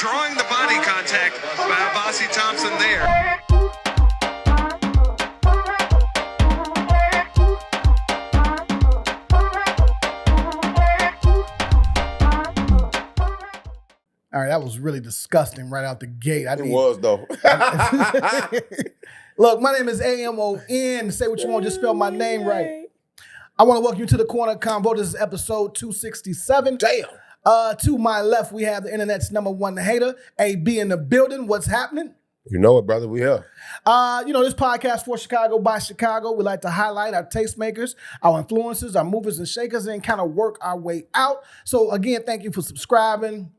drawing the body contact by Abasi Thompson there. All right, that was really disgusting right out the gate. It was, though. Look, my name is AMON. Say what you want, just spell my name right. I want to welcome you to the Corner Convo. This is episode 267. Damn. To my left, we have the internet's #1 hater, AB in the building. What's happening? You know it, brother. We here. This podcast for Chicago by Chicago. We like to highlight our tastemakers, our influencers, our movers and shakers, and kind of work our way out. So again, thank you for subscribing,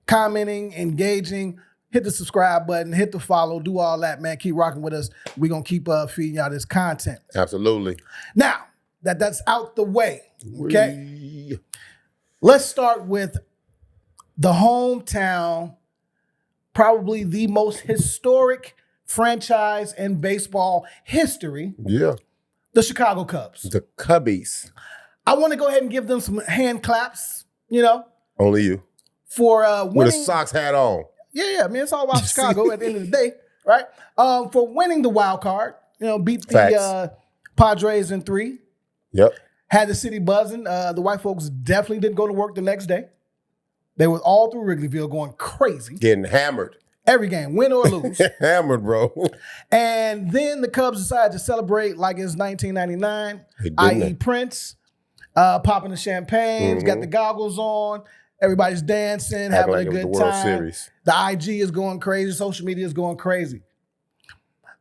commenting, engaging. Hit the subscribe button, hit the follow, do all that, man. Keep rocking with us. We're going to keep feeding y'all this content. Absolutely. Now, that's out the way, okay? Let's start with the hometown, probably the most historic franchise in baseball history. Yeah. The Chicago Cubs. The Cubbies. I want to go ahead and give them some hand claps, Only you. For winning. With a Sox hat on. Yeah, I mean, it's all about Chicago at the end of the day, right? For winning the wild card, beat the Padres in 3. Yep. Had the city buzzing. The white folks definitely didn't go to work the next day. They were all through Wrigleyville going crazy. Getting hammered. Every game, win or lose. Hammered, bro. And then the Cubs decided to celebrate like it's 1999, i.e. Prince, popping the champagne, got the goggles on. Everybody's dancing, having a good time. Series. The IG is going crazy. Social media is going crazy.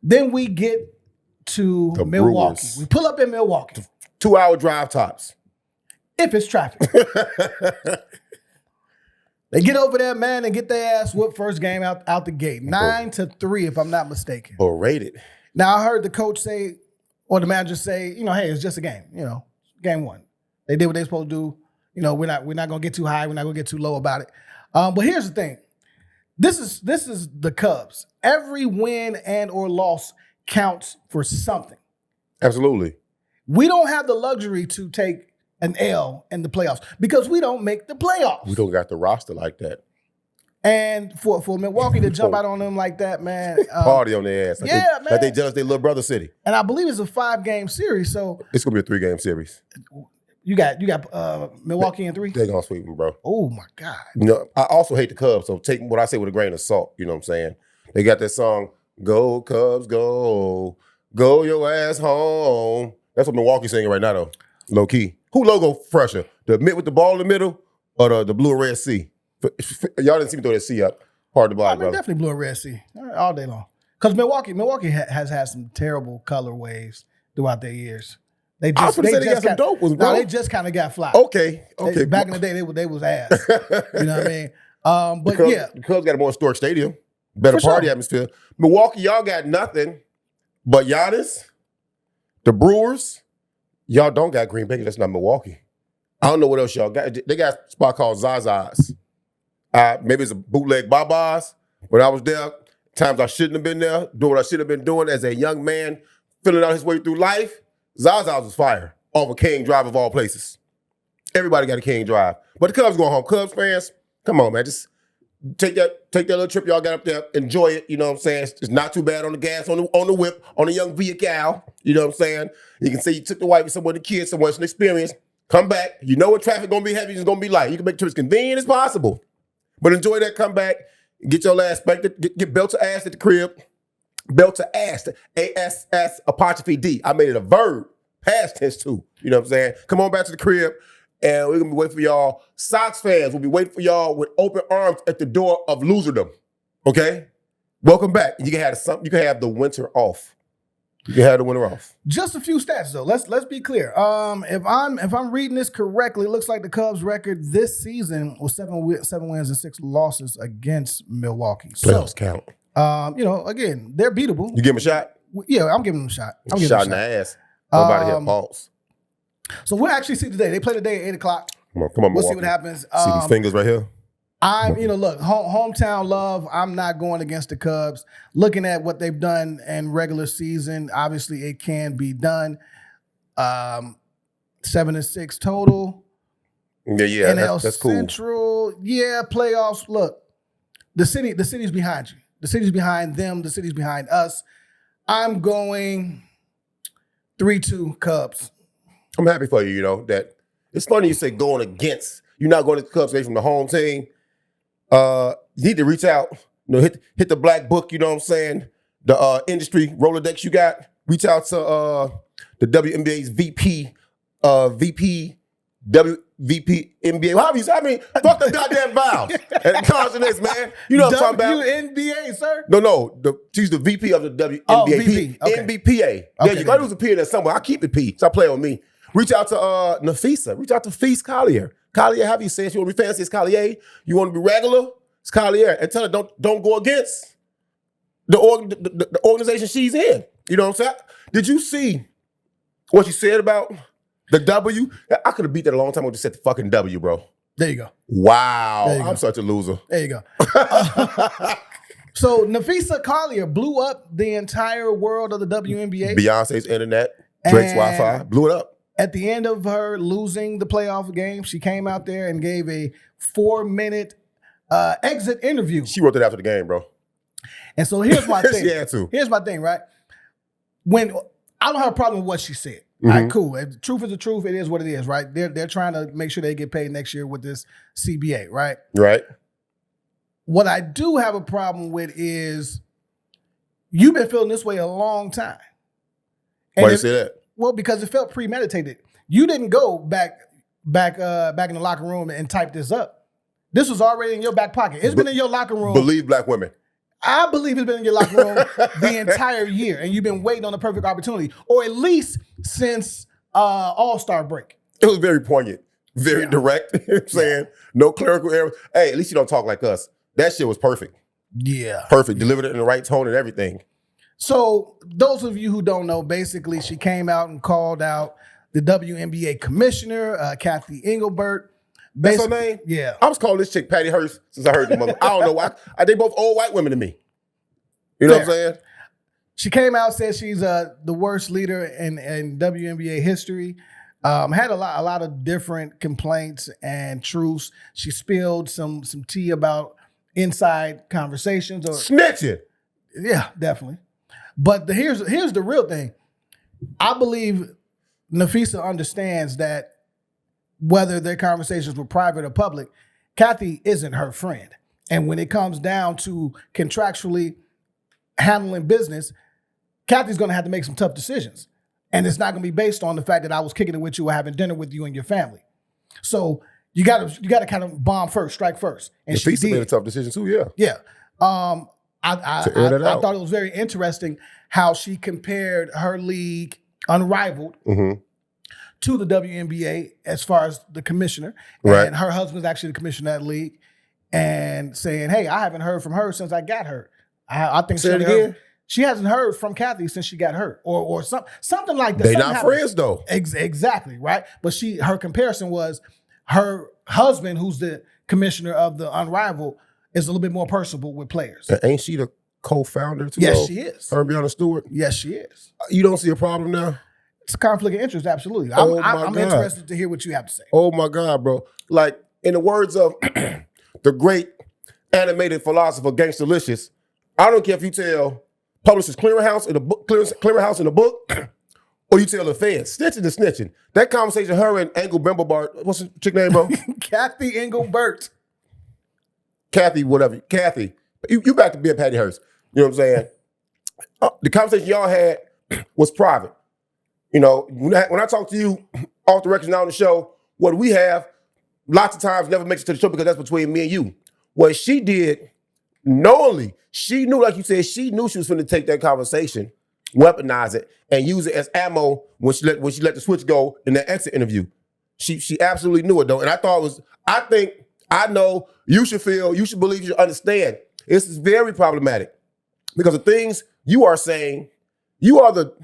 Then we get to Milwaukee. Brewers. We pull up in Milwaukee. 2-hour drive tops. If it's traffic. They get over there, man, and get their ass whooped first game out the gate. 9-3, if I'm not mistaken. Berated. Now, I heard the coach say, or the manager say, hey, it's just a game. Game 1. They did what they supposed to do. We're not going to get too high. We're not going to get too low about it. But here's the thing. This is the Cubs. Every win and or loss counts for something. Absolutely. We don't have the luxury to take an L in the playoffs because we don't make the playoffs. We don't got the roster like that. And for Milwaukee to jump out on them like that, man. Party on their ass. Man. Like they judged their little brother city. And I believe it's a 5-game series. So it's going to be a 3-game series. You got Milwaukee in 3? They're going to sweep them, bro. Oh, my God. I also hate the Cubs, so take what I say with a grain of salt. You know what I'm saying? They got that song, Go Cubs, go. Go your ass home. That's what Milwaukee's singing right now, though. Low key. Who logo fresher? The mid with the ball in the middle or the blue and red C? Y'all didn't see me throw that C up. Hard to buy, brother. Definitely blue and red C all day long. Because Milwaukee has had some terrible color waves throughout their years. They got some dope ones, bro. No, they just kind of got fly. Okay. Back in the day, they was ass. You know what I mean? The Cubs got a more historic stadium, better party atmosphere. Milwaukee, y'all got nothing but Giannis, the Brewers. Y'all don't got Green Bay. That's not Milwaukee. I don't know what else y'all got. They got a spot called Zaza's. Maybe it's a bootleg Baba's. When I was there, times I shouldn't have been there, doing what I should have been doing as a young man, filling out his way through life. Zaza's was fire. Off of King Drive of all places. Everybody got a King Drive. But the Cubs going home. Cubs fans, come on, man. Just take that little trip y'all got up there. Enjoy it. You know what I'm saying? It's not too bad on the gas, on the whip, on the young vehicle. You know what I'm saying? You can say you took the wife somewhere, the kids somewhere. It's an experience. Come back. You know what traffic going to be heavy. It's going to be light. You can make sure it's convenient as possible. But enjoy that. Come back. Get your ass back. Get belt to ass at the crib. Belt to ass. A-S-S apostrophe D. I made it a verb. Past tense too. You know what I'm saying? Come on back to the crib. And we're going to be waiting for y'all. Sox fans will be waiting for y'all with open arms at the door of loserdom. Okay? Welcome back. You can have the winter off. You can have the winter off. Just a few stats though. Let's be clear. If I'm reading this correctly, it looks like the Cubs record this season was 7 wins and 6 losses against Milwaukee. Playoffs count. Again, they're beatable. You give them a shot? Yeah, I'm giving them a shot. Shot in the ass. Nobody here pause. So we'll actually see today. They play today at 8 o'clock. Come on, we'll Milwaukee. see what happens. See these fingers right here? Look, hometown love. I'm not going against the Cubs. Looking at what they've done in regular season, obviously it can be done. 7-6 total. Yeah, NL that's cool. Central, yeah, playoffs. Look, The city's behind you. The city's behind them. The city's behind us. I'm going 3-2 Cubs. I'm happy for you, that it's funny you say going against. You're not going to the Cubs away from the home team. You need to reach out, hit the black book, you know what I'm saying? The industry Rolodex you got. Reach out to the WNBA's VP NBA. Fuck the goddamn vowels and consonants, man. You know what I'm talking about? WNBA, sir? No. She's the VP of the WNBA. Oh, VP. Okay. NBPA. There you go. There's a P in there somewhere. I keep it P. Stop playing with me. Reach out to Nepheesa. Reach out to Nepheesa Collier. Collier, have you said you want to be fancy? It's Collier. You want to be regular? It's Collier. And tell her don't go against the organization she's in. You know what I'm saying? Did you see what she said about the W? I could have beat that a long time ago. Just said the fucking W, bro. There you go. Wow. There you I'm go. such a loser. There you go. So Nepheesa Collier blew up the entire world of the WNBA. Beyonce's internet, Drake's Wi-Fi, blew it up. At the end of her losing the playoff game, she came out there and gave a 4-minute exit interview. She wrote it after the game, bro. And so here's my thing. She had to. Here's my thing, right? When I don't have a problem with what she said. All right, cool. If the truth is the truth. It is what it is, right? They're trying to make sure they get paid next year with this CBA, right? Right. What I do have a problem with is you've been feeling this way a long time. And Why do you say that? Well, because it felt premeditated. You didn't go back in the locker room and type this up. This was already in your back pocket. It's been in your locker room. Believe black women. I believe it's been in your locker room the entire year, and you've been waiting on the perfect opportunity, or at least since All-Star break. It was very poignant, very direct. You know what I'm saying? No clerical error. Hey, at least you don't talk like us. That shit was perfect. Yeah. Perfect. Delivered it in the right tone and everything. So those of you who don't know, basically she came out and called out the WNBA commissioner, Cathy Englehert. That's her name? Yeah. I was calling this chick Patty Hearst since I heard the mother. I don't know why. They both old white women to me. You know what I'm saying? She came out, said she's the worst leader in WNBA history. Had a lot of different complaints and truths. She spilled some tea about inside conversations. Snitching. Yeah, definitely. But here's the real thing. I believe Napheesa understands that whether their conversations were private or public, Cathy isn't her friend. And when it comes down to contractually handling business, Cathy's going to have to make some tough decisions. And it's not going to be based on the fact that I was kicking it with you or having dinner with you and your family. So you got to kind of bomb first, strike first. And Napheesa made a tough decision too, yeah. Yeah. I thought it was very interesting how she compared her league, Unrivaled, to the WNBA as far as the commissioner. Right. And her husband's actually the commissioner of that league. And saying, hey, I haven't heard from her since I got hurt. I think she hasn't heard from Cathy since she got hurt. Or something like that. They not friends though. Exactly, right? But her comparison was her husband, who's the commissioner of the Unrivaled, is a little bit more personable with players. And ain't she the co-founder too? Yes, she is. Her and Breonna Stewart? Yes, she is. You don't see a problem now? It's a conflict of interest, absolutely. Oh I'm interested to hear what you have to say. Oh my God, bro. Like, in the words of the great animated philosopher Gangsterlicious, I don't care if you tell Publishers Clearinghouse in the book, or you tell the feds, snitching is snitching. That conversation, her and Engelbart, what's the chick name, bro? Cathy Englehert. Cathy, whatever. Cathy, you back to being Patty Hearst. You know what I'm saying? The conversation y'all had was private. You know, when I talk to you off the record now on the show, what we have lots of times never makes it to the show because that's between me and you. What she did knowingly, she knew, like you said, she knew she was going to take that conversation, weaponize it, and use it as ammo when she let the switch go in that exit interview. She absolutely knew it though. And I know you should feel, you should believe, you should understand. This is very problematic because the things you are saying, you are the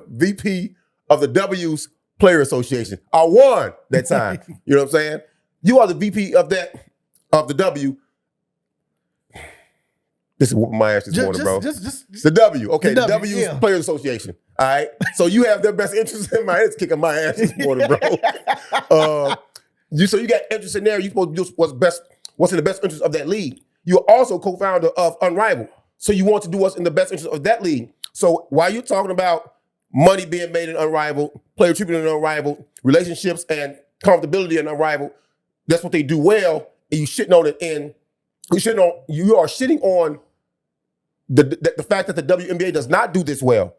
VP of the W's Player Association. I won that time. You know what I'm saying? You are the VP of the W. This is whooping my ass this morning, bro. The W. Okay, the W's Players Association. All right? So you have their best interests in mind. It's kicking my ass this morning, bro. So you got interest in there. You're supposed to do what's in the best interest of that league. You're also co-founder of Unrivaled. So you want to do what's in the best interest of that league. So while you're talking about money being made in Unrivaled, player treatment in Unrivaled, relationships and comfortability in Unrivaled, that's what they do well, and you shitting on it. And you are shitting on the fact that the WNBA does not do this well.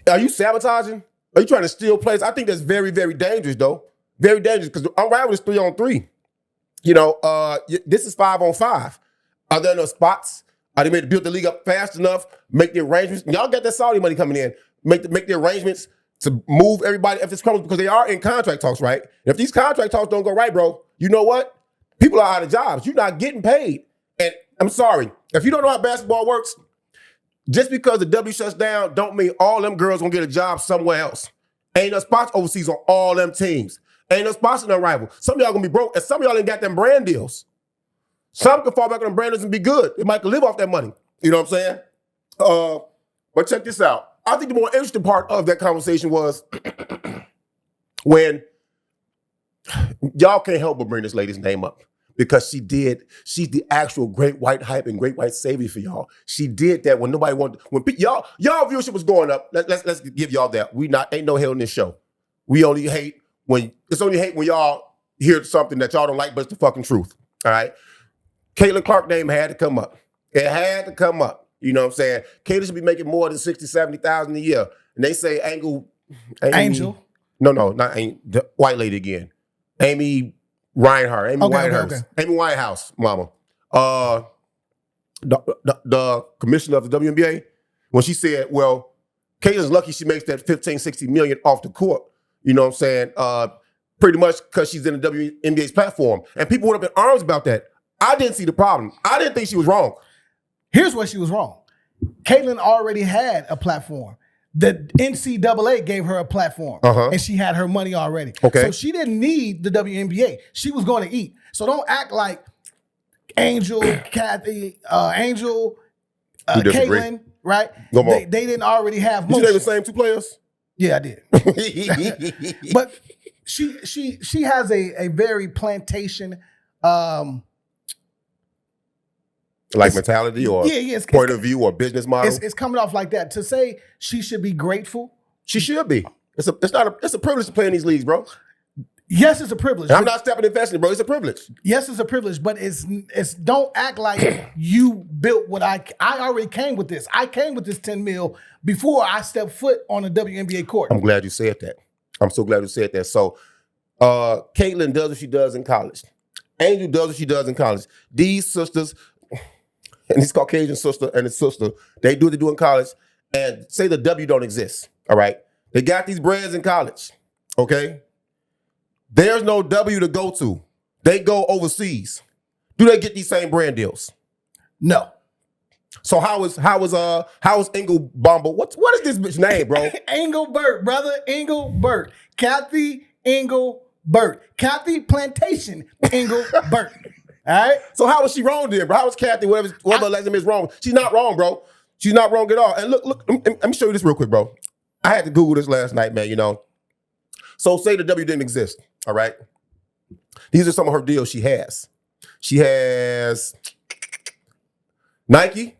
Are you sabotaging? Are you trying to steal plays? I think that's very, very dangerous, though. Very dangerous, because Unrivaled is 3-on-3. You know, this is 5-on-5. Are there enough spots? Are they made to build the league up fast enough? Make the arrangements. Y'all got that Saudi money coming in. Make the arrangements to move everybody if this comes, because they are in contract talks, right? If these contract talks don't go right, bro, you know what? People are out of jobs. You're not getting paid. And I'm sorry, if you don't know how basketball works, just because the W shuts down don't mean all them girls gonna get a job somewhere else. Ain't no spots overseas on all them teams. Ain't no spots in their rival. Some of y'all gonna be broke, and some of y'all ain't got them brand deals. Some can fall back on them brand deals and be good. They might live off that money. You know what I'm saying? But check this out. I think the more interesting part of that conversation was when y'all can't help but bring this lady's name up, because she's the actual great white hype and great white savior for y'all. She did that when nobody wanted, y'all viewership was going up. Let's give y'all that. Ain't no hell in this show. We only hate when y'all hear something that y'all don't like, but it's the fucking truth. All right. Caitlin Clark's name had to come up. It had to come up. You know what I'm saying? Caitlin should be making more than $60,000-$70,000 a year. And they say Angel. No, not the white lady again. Amy Reinhardt. Amy Winehouse. Okay. Amy Winehouse, mama. The commissioner of the WNBA, when she said, well, Caitlin's lucky she makes that $15-16 million off the court. You know what I'm saying? Pretty much because she's in the WNBA's platform. And people went up in arms about that. I didn't see the problem. I didn't think she was wrong. Here's where she was wrong. Caitlin already had a platform. The NCAA gave her a platform, and she had her money already. Okay. So she didn't need the WNBA. She was going to eat. So don't act like Angel, Cathy, Caitlin, right? They didn't already have motion. Did you name the same two players? Yeah, I did. But she has a very plantation mentality or point of view or business model. It's coming off like that. To say she should be grateful. She should be. It's a privilege to play in these leagues, bro. Yes, it's a privilege. I'm not stepping in fashion, bro. It's a privilege. Yes, it's a privilege, but it's don't act like you built what I already came with this. I came with this $10 million before I stepped foot on a WNBA court. I'm glad you said that. I'm so glad you said that. So Caitlin does what she does in college. Angel does what she does in college. These sisters, and this Caucasian sister and his sister, they do what they do in college, and say the W don't exist, all right? They got these brands in college, okay? There's no W to go to. They go overseas. Do they get these same brand deals? No. So how is Engelbomber? What is this bitch name, bro? Englehert, brother. Englehert. Cathy Englehert. Cathy Plantation Englehert. All right. So how was she wrong then, bro? How was Cathy, whatever her last name is, wrong? She's not wrong, bro. She's not wrong at all. And look, let me show you this real quick, bro. I had to Google this last night, man, you know. So say the W didn't exist, all right? These are some of her deals she has. She has Nike,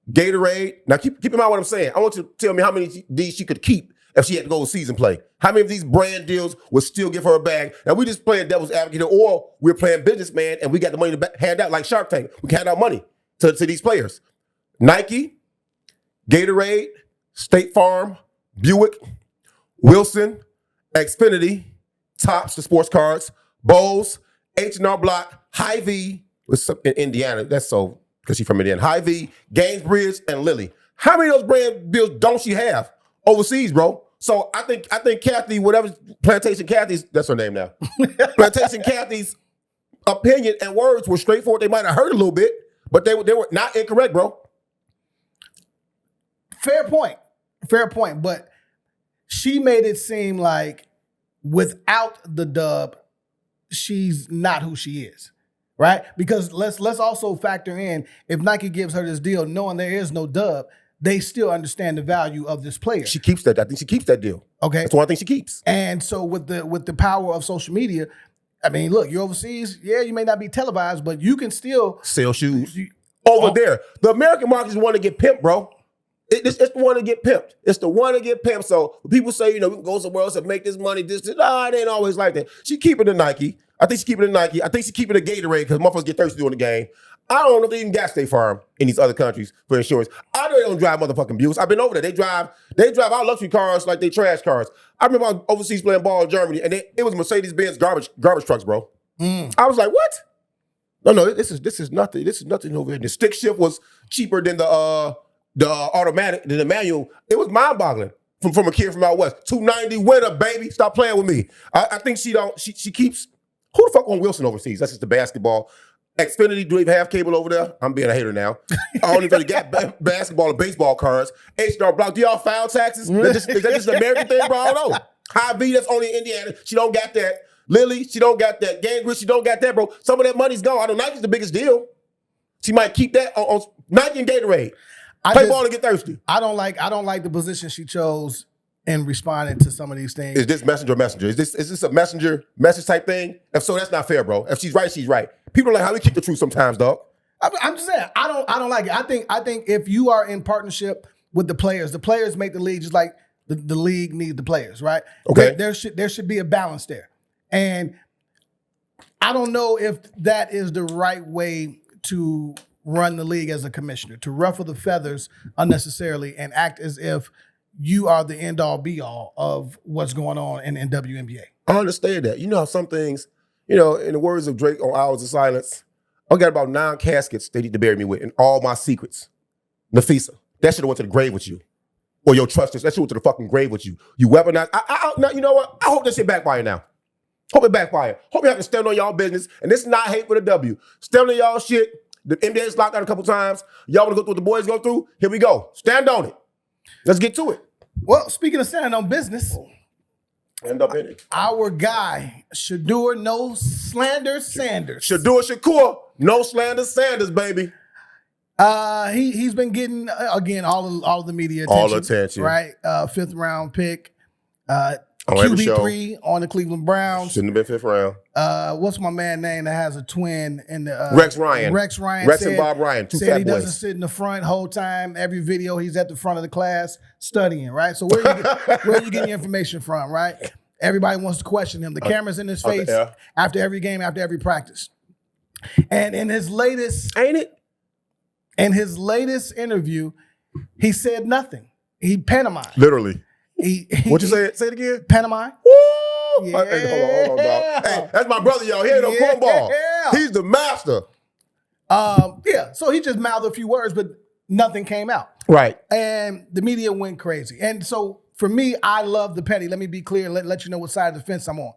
Gatorade. Now keep in mind what I'm saying. I want you to tell me how many of these she could keep if she had to go overseas and play. How many of these brand deals would still give her a bag? Now we just playing devil's advocate, or we're playing businessman and we got the money to hand out like Shark Tank. We can hand out money to these players. Nike, Gatorade, State Farm, Buick, Wilson, Xfinity, Topps, the sports cards, Bose, H&R Block, Hy-Vee, in Indiana. That's so, because she's from Indiana. Hy-Vee, Gainsbridge, and Lilly. How many of those brand deals don't she have overseas, bro? So I think Cathy, whatever Plantation Cathy's, that's her name now. Plantation Cathy's opinion and words were straightforward. They might have hurt a little bit, but they were not incorrect, bro. Fair point. But she made it seem like without the dub, she's not who she is, right? Because let's also factor in, if Nike gives her this deal knowing there is no dub, they still understand the value of this player. She keeps that. I think she keeps that deal. Okay. That's one thing she keeps. And so with the power of social media, I mean, look, you're overseas. Yeah, you may not be televised, but you can still sell shoes. over there. The American market is the one to get pimped, bro. It's the one to get pimped. It's the one to get pimped. So when people say, we can go somewhere else and make this money, it ain't always like that. She keeping the Nike. I think she keeping the Nike. I think she keeping the Gatorade because motherfuckers get thirsty during the game. I don't know if they even got State Farm in these other countries for insurance. I know they don't drive motherfucking Buicks. I've been over there. They drive our luxury cars like they trash cars. I remember I was overseas playing ball in Germany, and it was Mercedes-Benz garbage trucks, bro. I was like, what? No, this is nothing. This is nothing over here. The stick shift was cheaper than the automatic, than the manual. It was mind-boggling from a kid from out west. 290 winner, baby. Stop playing with me. I think she keeps. Who the fuck on Wilson overseas? That's just the basketball. Xfinity, do they have cable over there? I'm being a hater now. I don't even got basketball and baseball cards. H&R Block, do y'all file taxes? Is that just an American thing, bro? I don't know. Hy-Vee, that's only in Indiana. She don't got that. Lily, she don't got that. Gangrel, she don't got that, bro. Some of that money's gone. I know Nike's the biggest deal. She might keep that on Nike and Gatorade. Play ball and get thirsty. I don't like the position she chose in responding to some of these things. Is this messenger? Is this a messenger message type thing? If so, that's not fair, bro. If she's right, she's right. People don't like how we keep the truth sometimes, dog. I'm just saying, I don't like it. I think if you are in partnership with the players make the league just like the league needs the players, right? Okay. There should be a balance there. And I don't know if that is the right way to run the league as a commissioner, to ruffle the feathers unnecessarily and act as if you are the end-all, be-all of what's going on in WNBA. I understand that. You know how some things, in the words of Drake on Hours of Silence, I got about 9 caskets they need to bury me with and all my secrets. Napheesa, that should have went to the grave with you. Or your trusters, that should have went to the fucking grave with you. You weaponized. Now, you know what? I hope that shit backfire now. Hope it backfire. Hope you have to stand on y'all business. And this is not hate for the W. Stand on y'all shit. The NBA's locked out a couple times. Y'all want to go through what the boys go through? Here we go. Stand on it. Let's get to it. Well, speaking of standing on business, end up in it. Our guy, Shedeur No Slander Sanders. Shedeur Shakur, No Slander Sanders, baby. He's been getting again all of the media attention. All attention. Right? 5th round pick. QB3 on the Cleveland Browns. Shouldn't have been 5th round. What's my man name that has a twin in the Rex Ryan. Rex and Bob Ryan. Two said fat he boys. doesn't sit in the front whole time. Every video he's at the front of the class studying, right? So where are you getting your information from, right? Everybody wants to question him. The camera's in his face after every game, after every practice. And in his latest interview, he said nothing. He pantomimed. Literally. What you say? Say it again. Pantomime. Woo! Yeah. Hey, hold on, dog. Hey, that's my brother, y'all. He ain't no cornball. He's the master. So he just mouthed a few words, but nothing came out. Right. And the media went crazy. And so for me, I love the petty. Let me be clear. Let you know what side of the fence I'm on.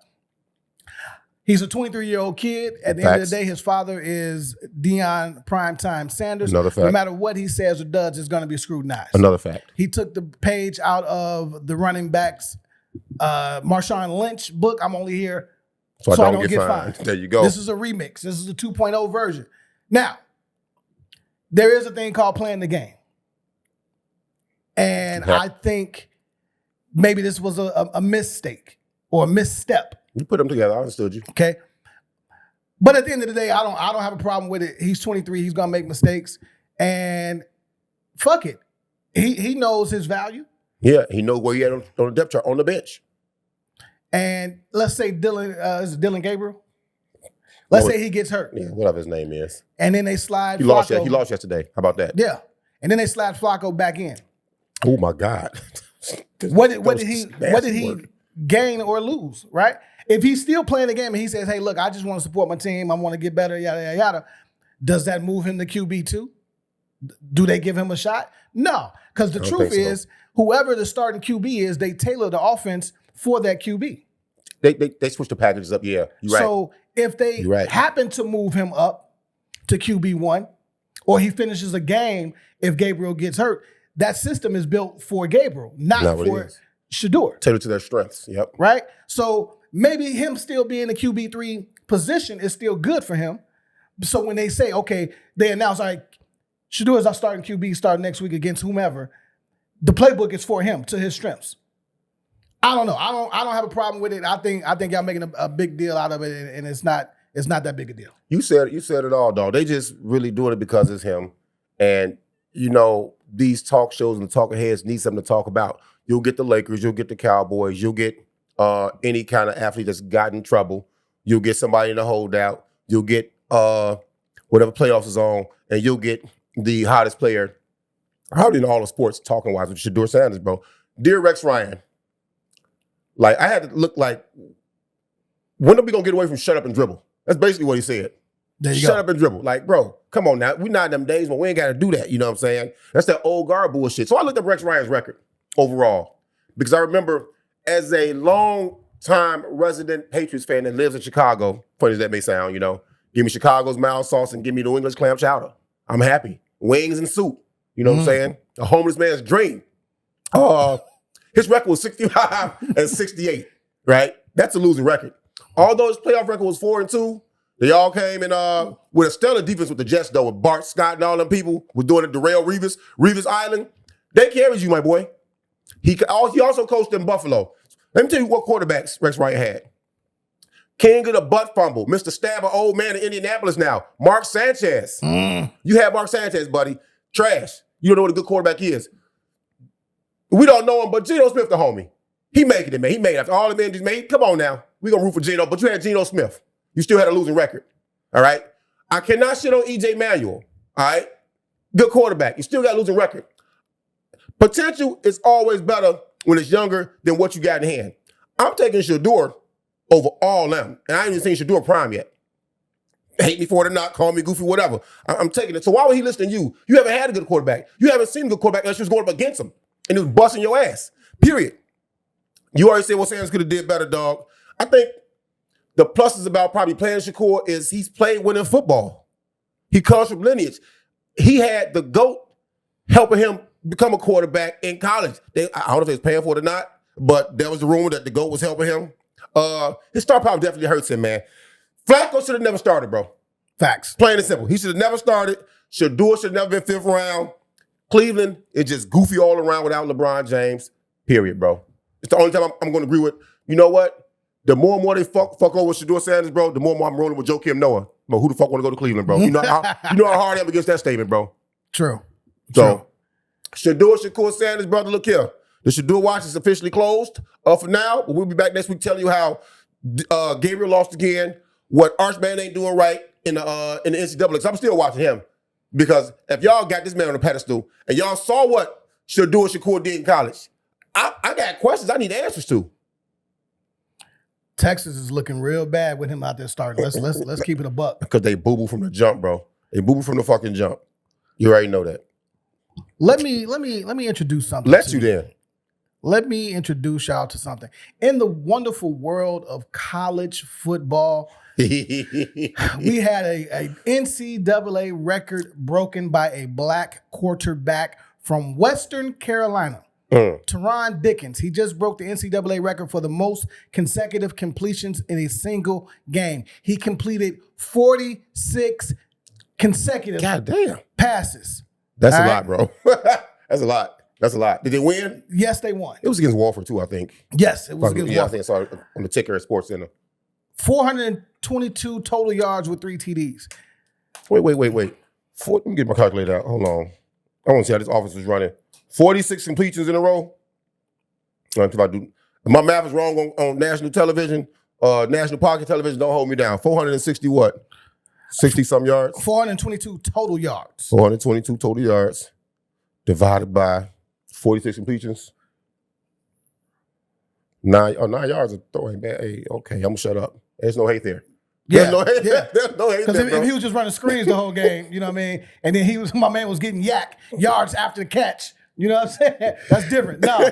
He's a 23-year-old kid. At the end of the day, his father is Deion Primetime Sanders. Another fact. No matter what he says or does, it's going to be scrutinized. Another fact. He took the page out of the running backs Marshawn Lynch book. I'm only here so I don't get fined. There you go. This is a remix. This is a 2.0 version. Now, there is a thing called playing the game. And I think maybe this was a mistake or a misstep. You put them together. I understood you. Okay. But at the end of the day, I don't have a problem with it. He's 23. He's going to make mistakes. And fuck it. He knows his value. Yeah, he knows where he at on the depth chart, on the bench. And let's say is it Dylan Gabriel? Let's say he gets hurt. Yeah, whatever his name is. And then they slide He Flacco. He lost yesterday. How about that? Yeah. And then they slide Flacco back in. Oh my God. What did he gain or lose, right? If he's still playing the game and he says, hey, look, I just want to support my team. I want to get better, yada, yada, yada. Does that move him to QB2? Do they give him a shot? No. Because the truth is, whoever the starting QB is, they tailor the offense for that QB. They switch the packages up, yeah. You're right. So if they happen to move him up to QB1, or he finishes a game if Gabriel gets hurt, that system is built for Gabriel, not for Shedeur. Tailored to their strengths, yep. Right? So maybe him still being a QB3 position is still good for him. So when they say, okay, they announce, all right, Shedeur is our starting QB starting next week against whomever, the playbook is for him, to his strengths. I don't know. I don't have a problem with it. I think y'all making a big deal out of it, and it's not that big a deal. You said it all, dog. They just really doing it because it's him. And, these talk shows and talking heads need something to talk about. You'll get the Lakers, you'll get the Cowboys, you'll get any kind of athlete that's gotten in trouble. You'll get somebody in the holdout. You'll get whatever playoffs is on, and you'll get the hottest player, probably in all the sports, talking-wise, with Shedeur Sanders, bro. Dear Rex Ryan, like, I had to look like, when are we going to get away from shut up and dribble? That's basically what he said. Shut up and dribble. Like, bro, come on now. We're not in them days, but we ain't got to do that. You know what I'm saying? That's that old guard bullshit. So I looked up Rex Ryan's record overall because I remember as a long-time resident Patriots fan that lives in Chicago, funny as that may sound, give me Chicago's mild sauce and give me New England's clam chowder. I'm happy. Wings and soup. You know what I'm saying? A homeless man's dream. His record was 65 and 68, right? That's a losing record. Although his playoff record was 4-2, they all came in with a stellar defense with the Jets, though, with Bart Scott and all them people was doing it, Darrell Revis Island. They carried you, my boy. He also coached in Buffalo. Let me tell you what quarterbacks Rex Ryan had. King of the butt fumble, Mr. Stabber, old man in Indianapolis now. Mark Sanchez. You have Mark Sanchez, buddy. Trash. You don't know what a good quarterback is. We don't know him, but Geno Smith, the homie. He making it, man. He made it after all the injuries made. Come on now. We gonna root for Geno, but you had Geno Smith. You still had a losing record. All right? I cannot shit on E.J. Manuel. All right? Good quarterback. You still got a losing record. Potential is always better when it's younger than what you got in hand. I'm taking Shedeur over all them. And I ain't even seen Shedeur prime yet. Hate me for it or not, call me goofy, whatever. I'm taking it. So why would he listen to you? You haven't had a good quarterback. You haven't seen a good quarterback unless you was going up against him. And he was busting your ass. Period. You already said what Sanders could have did better, dog. I think the pluses about probably playing Shakur is he's played winning football. He comes from lineage. He had the GOAT helping him become a quarterback in college. I don't know if they was paying for it or not, but there was the rumor that the GOAT was helping him. His star power definitely hurts him, man. Flacco should have never started, bro. Facts. Plain and simple. He should have never started. Shedeur should have never been 5th round. Cleveland is just goofy all around without LeBron James. Period, bro. It's the only time I'm going to agree with. You know what? The more and more they fuck over with Shedeur Sanders, bro, the more and more I'm rolling with Joakim Noah. But who the fuck want to go to Cleveland, bro? You know how hard I am against that statement, bro. True. So, Shakur Sanders, brother, look here. The Shedeur watch is officially closed for now. But we'll be back next week telling you how Gabriel lost again, what Archman ain't doing right in the NCAA. Because I'm still watching him. Because if y'all got this man on a pedestal and y'all saw what Shakur did in college, I got questions I need answers to. Texas is looking real bad with him out there starting. Let's keep it a buck. Because they boo-boo from the jump, bro. They boo-boo from the fucking jump. You already know that. Let me introduce something. Let me introduce y'all to something. In the wonderful world of college football, we had a NCAA record broken by a black quarterback from Western Carolina. Taron Dickens. He just broke the NCAA record for the most consecutive completions in a single game. He completed 46 consecutive passes. That's a lot, bro. That's a lot. That's a lot. Did they win? Yes, they won. It was against Walford, too, I think. Yes, it was against Walford. I think I saw it on the ticker at SportsCenter. 422 total yards with 3 TDs. Wait. Let me get my calculator out. Hold on. I want to see how this offense was running. 46 completions in a row. If I do, my math is wrong on national television, national pocket television. Don't hold me down. 460 what? 60-some yards? 422 total yards. 422 total yards divided by 46 completions. 9 yards of throwing bad. Hey, okay, I'm going to shut up. There's no hate there. There's no hate there, because if he was just running screens the whole game, you know what I mean? And then my man was getting yards after the catch. You know what I'm saying? That's different. No,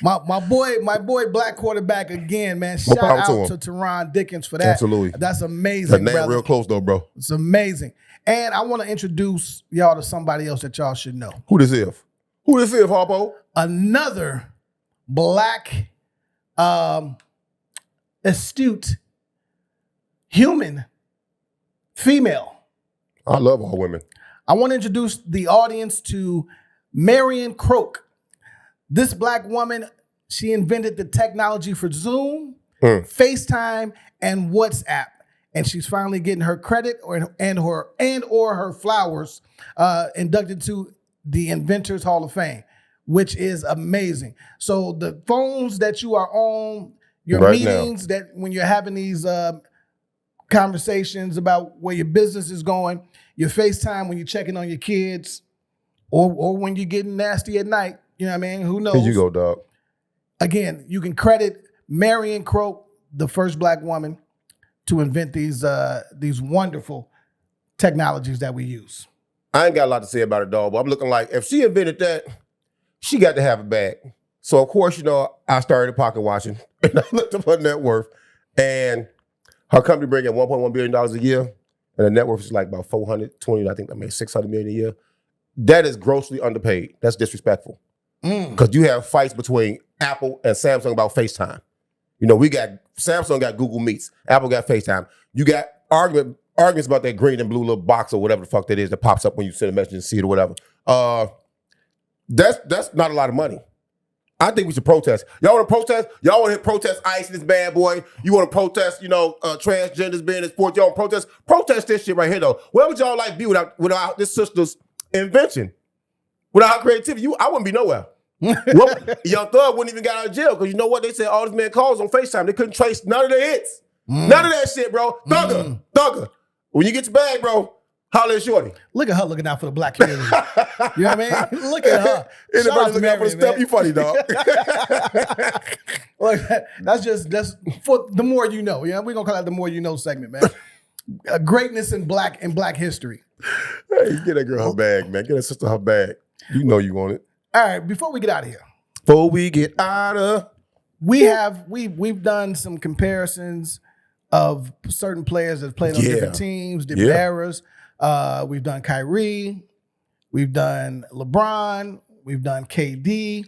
my boy, black quarterback again, man. Shout out to Taron Dickens for that. Absolutely, that's amazing. That name brother. Real close though, bro. It's amazing. And I want to introduce y'all to somebody else that y'all should know. Who this is? Harpo? Another black, astute, human, female. I love all women. I want to introduce the audience to Marian Croak. This black woman, she invented the technology for Zoom, FaceTime, and WhatsApp. and she's finally getting her credit or her flowers inducted to the Inventors Hall of Fame, which is amazing. So the phones that you are on, your right meetings, now, that when you're having these conversations about where your business is going, your FaceTime when you're checking on your kids, or when you're getting nasty at night, you know what I mean? Who knows? Here you go, dog. Again, you can credit Marian Croak, the first Black woman to invent these wonderful technologies that we use. I ain't got a lot to say about it, dog, but I'm looking like if she invented that, she got to have it back. So, of course, you know, I started pocket watching, and I looked up her net worth, and her company bring in $1.1 billion a year, and the net worth is like about 420, I think I made 600 million a year. That is grossly underpaid. That's disrespectful. Because you have fights between Apple and Samsung about FaceTime. You know, Samsung got Google Meets. Apple got FaceTime. You got arguments about that green and blue little box or whatever the fuck that is that pops up when you send a message and see it or whatever. That's not a lot of money. I think we should protest. Y'all want to protest? Y'all want to protest ICE and this bad boy? You want to protest, transgenders being in sports? Y'all want to protest? Protest this shit right here, though. Where would y'all like be without this sister's invention? Without her creativity, I wouldn't be nowhere. Young Thug wouldn't even get out of jail because you know what? They said all this man calls on FaceTime. They couldn't trace none of the hits. None of that shit, bro. Thugger. When you get your bag, bro, holler at Shorty. Look at her looking out for the Black community. You know what I mean? Look at her. Anybody looking out for the step, you funny, dog. Look, that's for the more you know. Yeah, we're gonna call that the more you know segment, man. Greatness in black history. Hey, get that girl her bag, man. Get that sister her bag. You know you want it. All right, before we get out of here. We've done some comparisons of certain players that played on different teams, different eras. We've done Kyrie, we've done LeBron, we've done KD,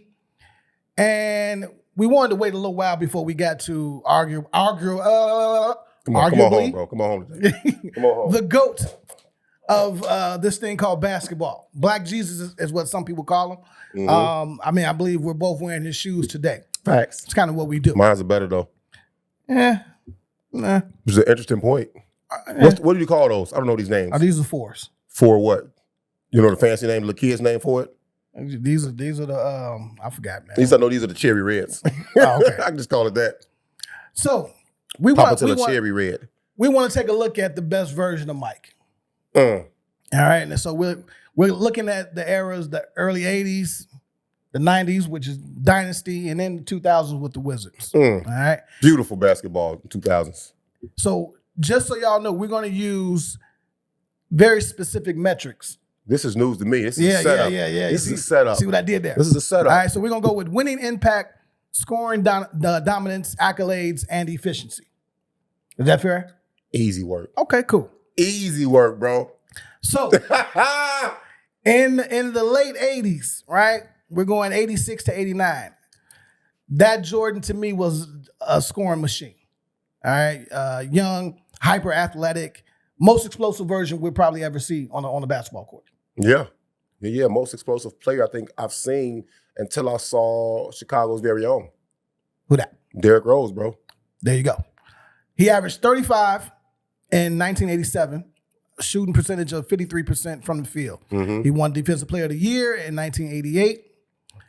and we wanted to wait a little while before we got to arguably. Come on home, bro. Come on home today. Come on home. The GOAT of this thing called basketball. Black Jesus is what some people call him. I believe we're both wearing his shoes today. Facts. It's kind of what we do. Mine's are better, though. Yeah. Nah. Which is an interesting point. What do you call those? I don't know these names. These are fours. For what? You know the fancy name, the kid's name for it? These are the I forgot, man. At least I know these are the cherry reds. Oh, okay. I can just call it that. So cherry red. We want to take a look at the best version of Mike. All right, and so we're looking at the eras, the early 80s, the 90s, which is Dynasty, and then the 2000s with the Wizards. All right. Beautiful basketball in 2000s. So just so y'all know, we're going to use very specific metrics. This is news to me. This is a setup. Yeah. This is a setup. See what I did there? This is a setup. All right, so we're going to go with winning impact, scoring dominance, accolades, and efficiency. Is that fair? Easy work. Okay, cool. Easy work, bro. So in the late 80s, right? We're going 86 to 89. That Jordan to me was a scoring machine. All right. Young, hyper athletic, most explosive version we'll probably ever see on the basketball court. Yeah. Most explosive player I think I've seen until I saw Chicago's very own. Who that? Derrick Rose, bro. There you go. He averaged 35 in 1987, a shooting percentage of 53% from the field. He won Defensive Player of the Year in 1988.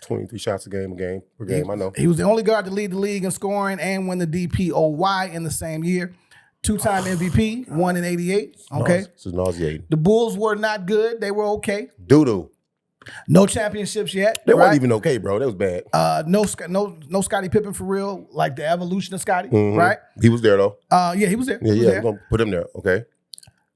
23 shots per game, I know. He was the only guard to lead the league in scoring and win the DPOY in the same year. Two-time MVP, won in 88. Okay. This is nauseating. The Bulls were not good. They were okay. Doo-doo. No championships yet. They weren't even okay, bro. That was bad. No Scottie Pippen for real, like the evolution of Scottie, right? He was there, though. Yeah, he was there. We're going to put him there, okay?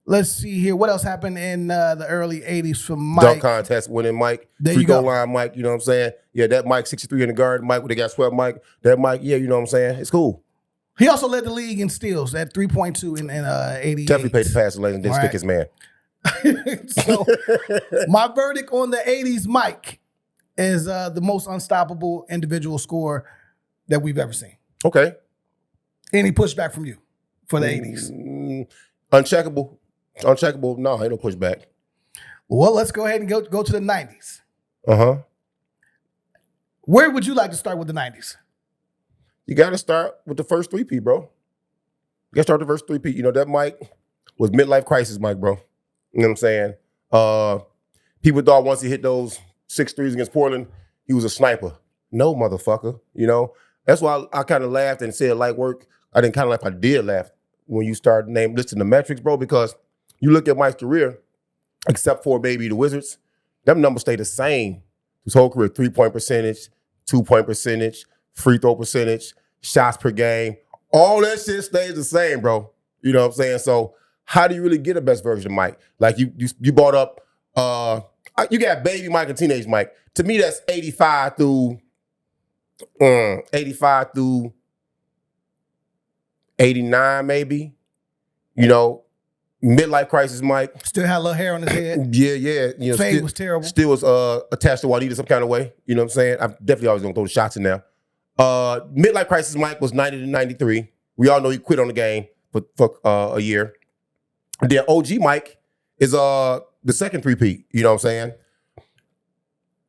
Let's see here. What else happened in the early 80s for Mike? Dunk contest winning Mike. Free throw line Mike, you know what I'm saying? Yeah, that Mike, 63 in the guard. Mike, they got swept Mike. That Mike, yeah, you know what I'm saying? It's cool. He also led the league in steals at 3.2 in 88. Definitely paid the pass the lane and didn't stick his man. So my verdict on the 80s Mike is the most unstoppable individual scorer that we've ever seen. Okay. Any pushback from you for the 80s? Uncheckable. No, ain't no pushback. Well, let's go ahead and go to the 90s. Where would you like to start with the 90s? You got to start with the first 3P, bro. You got to start the verse 3P. You know, that Mike was midlife crisis Mike, bro. You know what I'm saying? People thought once he hit those 6 threes against Portland, he was a sniper. No, motherfucker. You know? That's why I kind of laughed and said light work. I didn't kind of laugh. I did laugh when you started listing the metrics, bro, because you look at Mike's career, except for maybe the Wizards, them numbers stay the same his whole career. 3-point percentage, 2-point percentage, free throw percentage, shots per game. All that shit stays the same, bro. You know what I'm saying? So how do you really get a best version of Mike? Like you brought up, you got baby Mike and teenage Mike. To me, that's 85 through 89, maybe. You know, midlife crisis Mike. Still had a little hair on his head. Yeah. You know, fade was terrible. Still was attached to Juanita some kind of way. You know what I'm saying? I'm definitely always gonna throw the shots in there. Midlife crisis Mike was 90 to 93. We all know he quit on the game for a year. And then OG Mike is the second 3P. You know what I'm saying?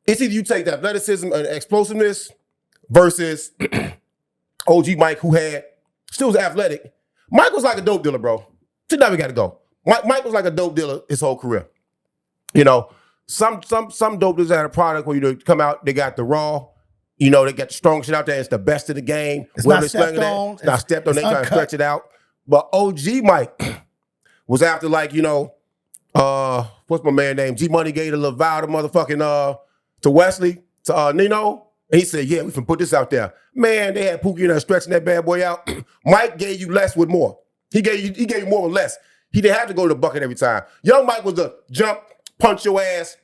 It's either you take the athleticism and explosiveness versus OG Mike, who still was athletic. Mike was like a dope dealer, bro. So now we got to go. Mike was like a dope dealer his whole career. You know, some dope dealers had a product where you come out, they got the raw. You know, they got the strong shit out there. It's the best of the game. It's not stepped on. It's not stepped on. They trying to stretch it out. But OG Mike was after, like, you know, what's my man name? G Money gave the little vow to motherfucking to Wesley, to Nino. And he said, yeah, we can put this out there. Man, they had Pookie in there stretching that bad boy out. Mike gave you less with more. He gave you more with less. He didn't have to go to the bucket every time. Young Mike was a jump, punch your ass,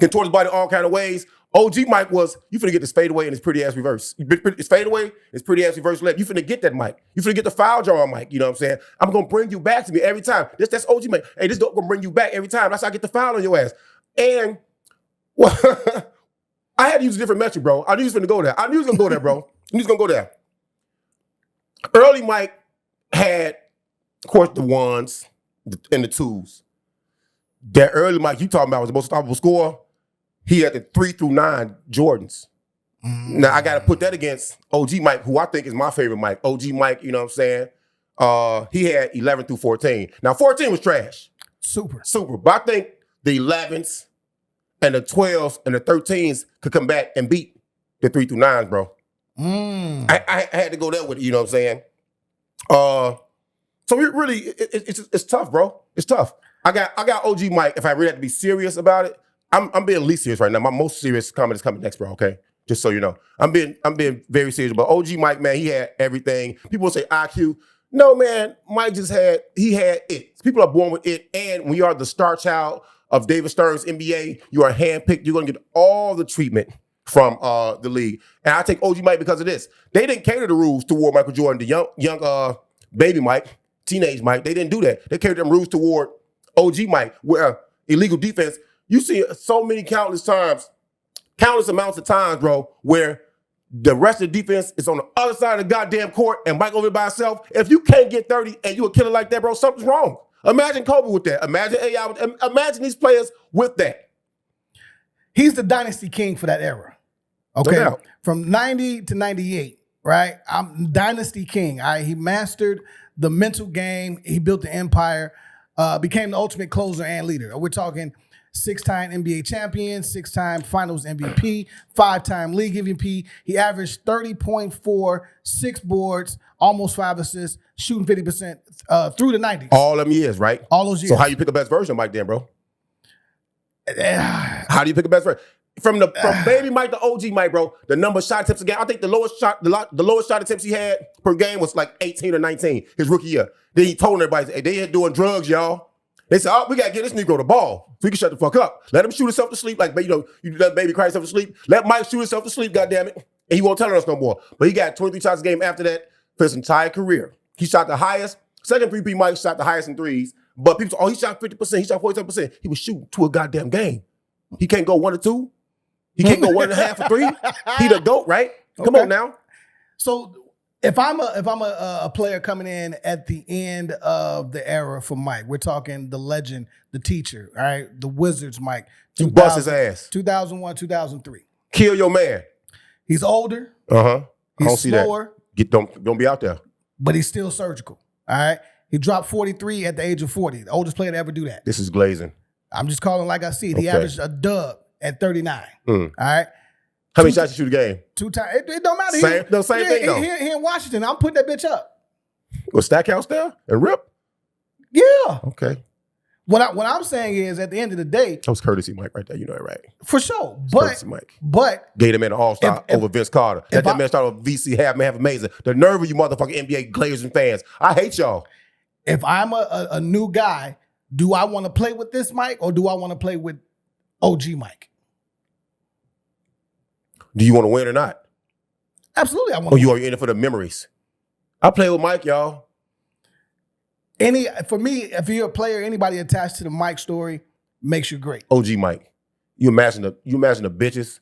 contort his body all kind of ways. OG Mike was, you finna get this fadeaway and his pretty ass reverse. It's fadeaway, it's pretty ass reverse left. You finna get that Mike. You finna get the foul draw on Mike. You know what I'm saying? I'm gonna bring you back to me every time. That's OG Mike. Hey, this dope gonna bring you back every time. That's how I get the foul on your ass. And well, I had to use a different metric, bro. I knew he was finna go there. I knew he was gonna go there, bro. He was gonna go there. Early Mike had, of course, the ones and the twos. That early Mike you talking about was the most unstoppable scorer. He had the 3 through 9 Jordans. Now, I got to put that against OG Mike, who I think is my favorite Mike. OG Mike, you know what I'm saying? He had 11 through 14. Now, 14 was trash. Super. But I think the 11s and the 12s and the 13s could come back and beat the 3 through 9s, bro. I had to go there with it, you know what I'm saying? So it's tough, bro. It's tough. I got OG Mike. If I really have to be serious about it, I'm being least serious right now. My most serious comment is coming next, bro, okay? Just so you know. I'm being very serious. But OG Mike, man, he had everything. People say IQ. No, man, Mike had it. People are born with it. And when you are the star child of David Stern's NBA, you are handpicked. You're going to get all the treatment from the league. And I take OG Mike because of this. They didn't cater the rules toward Michael Jordan, the young baby Mike, teenage Mike. They didn't do that. They catered them rules toward OG Mike, where illegal defense. You see so many countless amounts of times, bro, where the rest of the defense is on the other side of the goddamn court and Mike over by himself. If you can't get 30 and you a killer like that, bro, something's wrong. Imagine Kobe with that. Imagine AI. Imagine these players with that. He's the dynasty king for that era. Okay, No from 90 to 98, right? I'm dynasty king. He mastered the mental game. He built the empire, became the ultimate closer and leader. We're talking 6-time NBA champion, 6-time finals MVP, 5-time league MVP. He averaged 30.4, 6 boards, almost 5 assists, shooting 50% through the 90s. All them years, right? All those years. So how you pick a best version of Mike then, bro? How do you pick a best version? From baby Mike to OG Mike, bro, the number of shot attempts a game, I think the lowest shot attempts he had per game was like 18 or 19 his rookie year. Then he told everybody, hey, they here doing drugs, y'all. They said, oh, we got to get this Negro the ball so he can shut the fuck up. Let him shoot himself to sleep like, you know, you let baby cry himself to sleep. Let Mike shoot himself to sleep, goddammit. And he won't tell us no more. But he got 23 shots a game after that for his entire career. He shot the highest. Second 3P Mike shot the highest in threes. But people say, oh, he shot 50%. He shot 47%. He was shooting 2 a goddamn game. He can't go 1 or 2. He can't go 1.5 or 3. He the GOAT, right? Come on now. So if I'm a player coming in at the end of the era for Mike, we're talking the legend, the teacher, all right, the Wizards Mike. You bust his ass. 2001, 2003. Kill your man. He's older. I don't He's see slower. that. Don't be out there. But he's still surgical. All right. He dropped 43 at the age of 40. The oldest player to ever do that. This is glazing. I'm just calling like I see it. He averaged a dub at 39. All right. How many shots you shoot a game? 2 times. It don't matter. Same thing though. Here in Washington, I'm putting that bitch up. Was Stackhouse there and Rip? Yeah. Okay. What I'm saying is, at the end of the day, that was courtesy Mike right there. You know it, right? For sure. Courtesy Mike. But gave him an all-star over Vince Carter. That man started with VC half amazing. The nerve of you motherfucking NBA players and fans. I hate y'all. If I'm a new guy, do I want to play with this Mike or do I want to play with OG Mike? Do you want to win or not? Absolutely, I want. Or you are in it for the memories? I play with Mike, y'all. For me, if you're a player, anybody attached to the Mike story makes you great. OG Mike. You imagine the bitches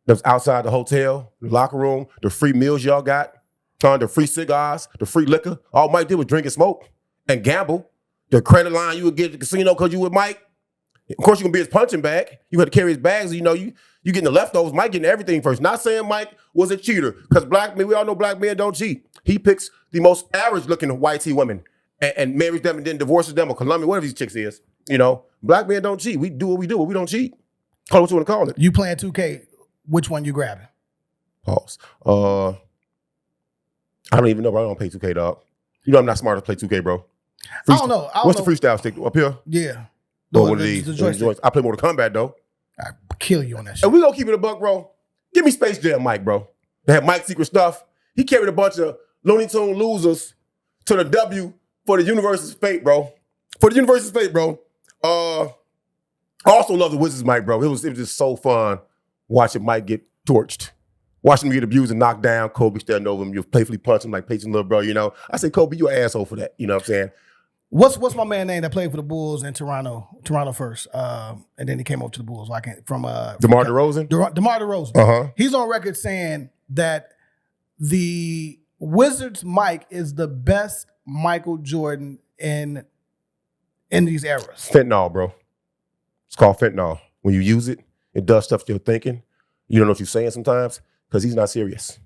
that's outside the hotel, the locker room, the free meals y'all got, the free cigars, the free liquor. All Mike did was drink and smoke and gamble. The credit line you would get at the casino because you with Mike. Of course, you're gonna be his punching bag. You had to carry his bags. You know, you getting the leftovers. Mike getting everything first. Not saying Mike was a cheater, because we all know black men don't cheat. He picks the most average looking white tea women and marries them and then divorces them, or Columbia, whatever these chicks is. You know, black men don't cheat. We do what we do, but we don't cheat. Call it what you want to call it. You playing 2K, which one you grabbing? Pause. I don't even know, bro. I don't play 2K, dog. You know I'm not smart to play 2K, bro. I don't know. What's the freestyle stick? Up here? Yeah. Or one of these. I play Mortal Kombat, though. I kill you on that shit. And we gonna keep it a buck, bro. Give me Space Jam Mike, bro. They have Mike's secret stuff. He carried a bunch of Looney Tune losers to the W for the universe's fate, bro. For the universe's fate, bro. I also love the Wizards Mike, bro. It was just so fun watching Mike get torched. Watching him get abused and knocked down. Kobe standing over him. You playfully punch him like patient little bro, you know. I say, Kobe, you an asshole for that. You know what I'm saying? What's my man name that played for the Bulls in Toronto first, and then he came over to the Bulls DeMar DeRozan? DeMar DeRozan. Uh-huh. He's on record saying that the Wizards Mike is the best Michael Jordan in these eras. Fentanyl, bro. It's called fentanyl. When you use it, it does stuff to your thinking. You don't know what you're saying sometimes because he's not serious.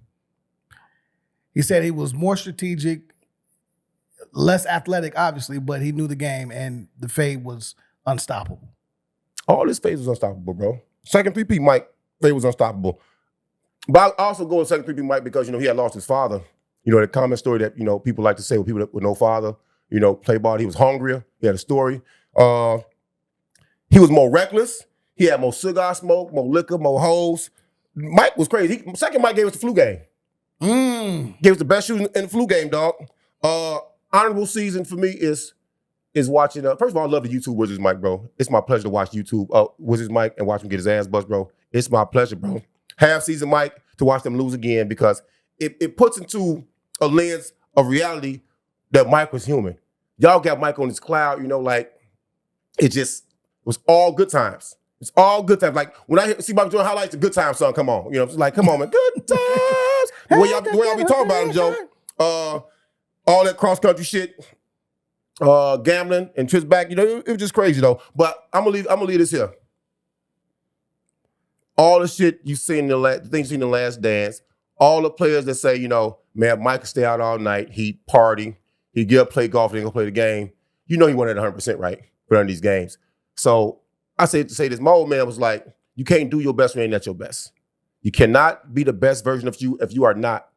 He said he was more strategic, less athletic, obviously, but he knew the game, and the fade was unstoppable. All this fade was unstoppable, bro. Second 3P Mike, fade was unstoppable. But I also go with second 3P Mike because, you know, he had lost his father. You know, the common story that, you know, people like to say with people with no father, you know, play ball, he was hungrier. He had a story. He was more reckless. He had more cigar smoke, more liquor, more hoes. Mike was crazy. Second Mike gave us the flu game. Gave us the best shooting in the flu game, dog. Honorable season for me is watching. First of all, I love the YouTube Wizards Mike, bro. It's my pleasure to watch YouTube Wizards Mike and watch him get his ass bust, bro. It's my pleasure, bro. Half season Mike to watch them lose again because it puts into a lens of reality that Mike was human. Y'all got Mike on his cloud, you know, like it was all good times. It's all good times. Like when I see Michael Jordan highlights, a good time song, come on. You know, it's like, come on, man, good times. The way y'all be talking about him, Joe. All that cross-country shit, gambling and trips back, you know, it was just crazy though. But I'm gonna leave this here. All the shit you seen the things you seen in the Last Dance, all the players that say, you know, man, Mike could stay out all night, he'd party, he'd get up, play golf, then go play the game. You know he wasn't at 100% right for these games. So I say to say this, my old man was like, you can't do your best when you ain't at your best. You cannot be the best version of you if you are not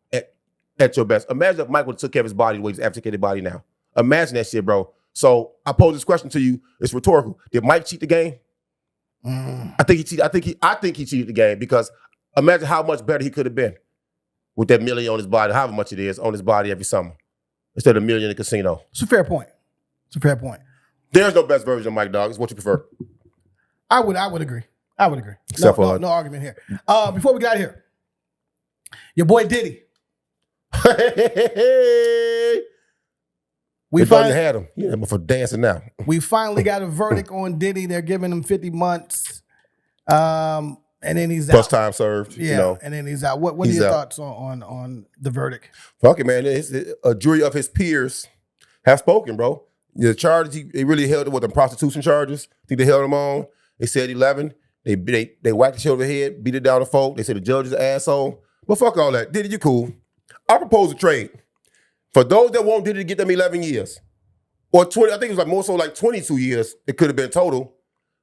at your best. Imagine if Mike would have took care of his body the way he's abdicated body now. Imagine that shit, bro. So I pose this question to you. It's rhetorical. Did Mike cheat the game? I think he cheated. I think he cheated the game because imagine how much better he could have been with that million on his body, however much it is on his body every summer, instead of $1 million in the casino. It's a fair point. There's no best version of Mike, dog. It's what you prefer. I would agree. Except for no argument here. Before we got here, your boy Diddy. We finally had him. Yeah, for dancing now. We finally got a verdict on Diddy. They're giving him 50 months. And then he's out. Plus time served. Yeah, you know. and then he's out. What are your thoughts on the verdict? Fuck it, man. A jury of his peers have spoken, bro. The charges, they really held him with them prostitution charges. I think they held him on. They said 11. They whacked the shit over the head, beat it down to folk. They said the judge is an asshole. But fuck all that. Diddy, you cool. I propose a trade. For those that want Diddy to get them 11 years, or 20, I think it was like more so like 22 years, it could have been total.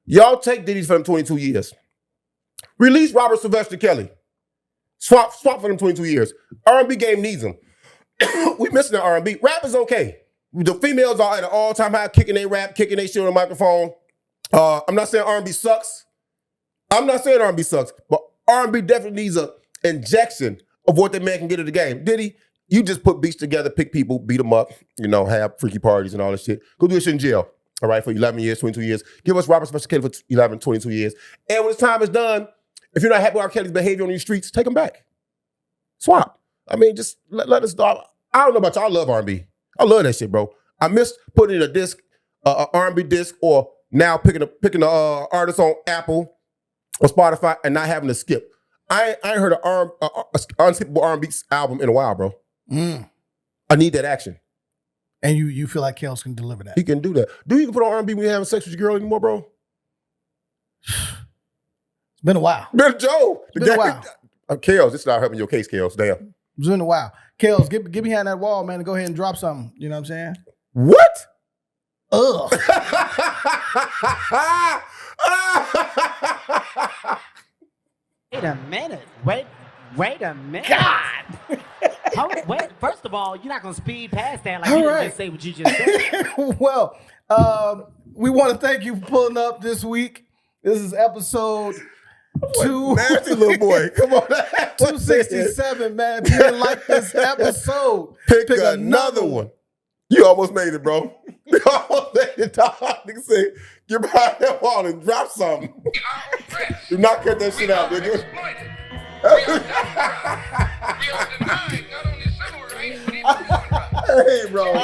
Y'all take Diddy for them 22 years. Release Robert Sylvester Kelly. Swap for them 22 years. R&B game needs them. We missing the R&B. Rap is okay. The females are at an all-time high, kicking their rap, kicking their shit on the microphone. I'm not saying R&B sucks. But R&B definitely needs an injection of what that man can get at the game. Diddy, you just put beats together, pick people, beat them up, have freaky parties and all this shit. Go do this shit in jail, all right, for 11 years, 22 years. Give us Robert Sylvester Kelly for 11, 22 years. And when his time is done, if you're not happy with R. Kelly's behavior on these streets, take him back. Swap. I mean, just let us know. I don't know about y'all. I love R&B. I love that shit, bro. I miss putting in a disc, a R&B disc, or now picking the artist on Apple or Spotify and not having to skip. I ain't heard an unskippable R&B album in a while, bro. I need that action. And you feel like Kels can deliver that? He can do that. Do you can put on R&B when you're having sex with your girl anymore, bro? It's been a while. Joe. It's been a while. Kels, this is not helping your case, Kels. Damn. It's been a while. Kels, get behind that wall, man, and go ahead and drop something. You know what I'm saying? What? Ugh. Wait a minute. Wait a minute. God. Wait, first of all, you're not going to speed past that like you didn't just say what you just said. Well, we want to thank you for pulling up this week. This is episode nasty little boy. Come on. 267, man. If you didn't like this episode, pick another one. You almost made it, bro. You almost made it, dog. Nigga said, get behind that wall and drop something. Do not cut that shit out, nigga. Hey, bro.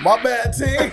My bad, team.